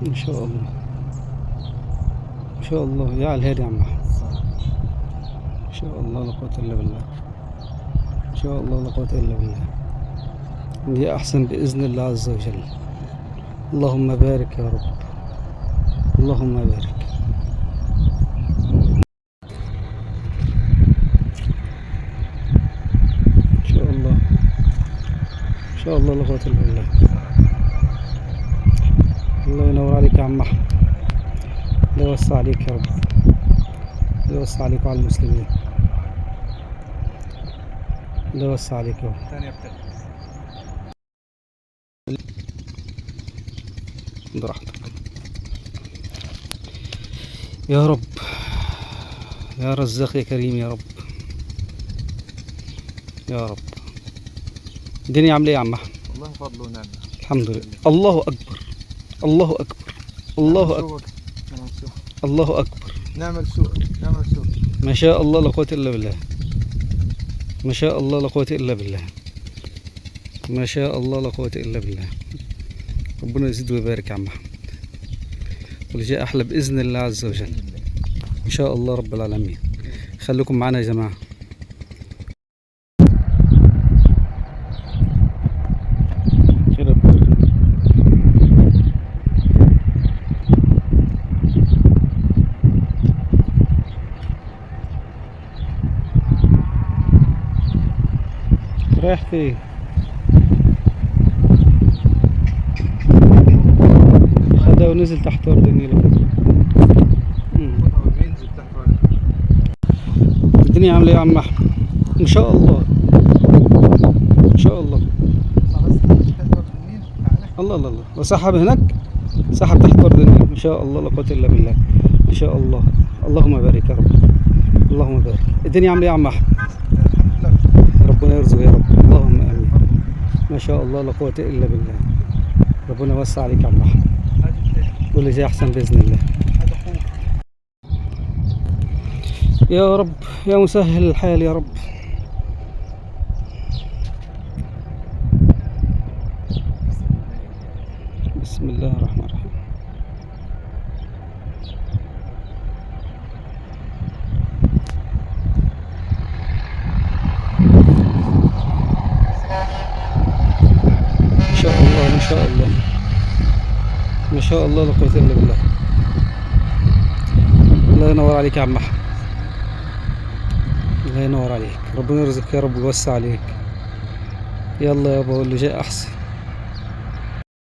ما شاء الله ما شاء الله، يا على الهادي يا عم أحمد. ما شاء الله لا قوة إلا بالله. ما شاء الله لا قوة إلا بالله. دي أحسن بإذن الله عز وجل. اللهم بارك يا رب. اللهم بارك. ما شاء الله ما شاء الله لا قوة إلا بالله. الله ينور عليك يا عم أحمد. الله يوسع عليك يا رب. الله يوسع عليك وعلى المسلمين. الله يوسع عليك يا رب. براحتك يا رب. يا رزاق يا كريم يا رب. يا رب. الدنيا عامله ايه يا عم احمد؟ والله فضل ونعمة. الحمد لله. الله اكبر. الله اكبر. الله اكبر. الله اكبر. نعمل سوق نعمل سوق. ما شاء الله لا قوة الا بالله. ما شاء الله لا قوة الا بالله. ما شاء الله لا قوة الا بالله. ربنا يزيد ويبارك يا عم احمد، واللي جاي احلى باذن الله عز وجل ان شاء الله رب العالمين. خليكم معانا يا جماعه. رايح فين؟ خدها ونزل تحت ارض النيل. بينزل تحت ورد. الدنيا عامله ايه يا عم احمد؟ ان شاء الله ان شاء الله. خلاص تحت ورد النيل. الله الله الله. وسحب هناك، سحب تحت ارض النيل. ما شاء الله لا قوه الا بالله. ما شاء الله. اللهم بارك يا رب. اللهم بارك. الدنيا عامله ايه يا عم احمد؟ ربنا يرزق يا رب. اللهم امين. ما شاء الله لا قوه الا بالله. ربنا يوسع عليك يا عم احمد، واللي جاي احسن باذن الله. يا رب يا مسهل الحال يا رب. بسم الله الرحمن الرحيم. ما شاء الله ما شاء الله ما شاء الله لا قوة إلا بالله. الله ينور عليك يا عم أحمد. الله ينور عليك. ربنا يرزقك يا رب ويوسع عليك. يلا يابا، واللي جاي أحسن.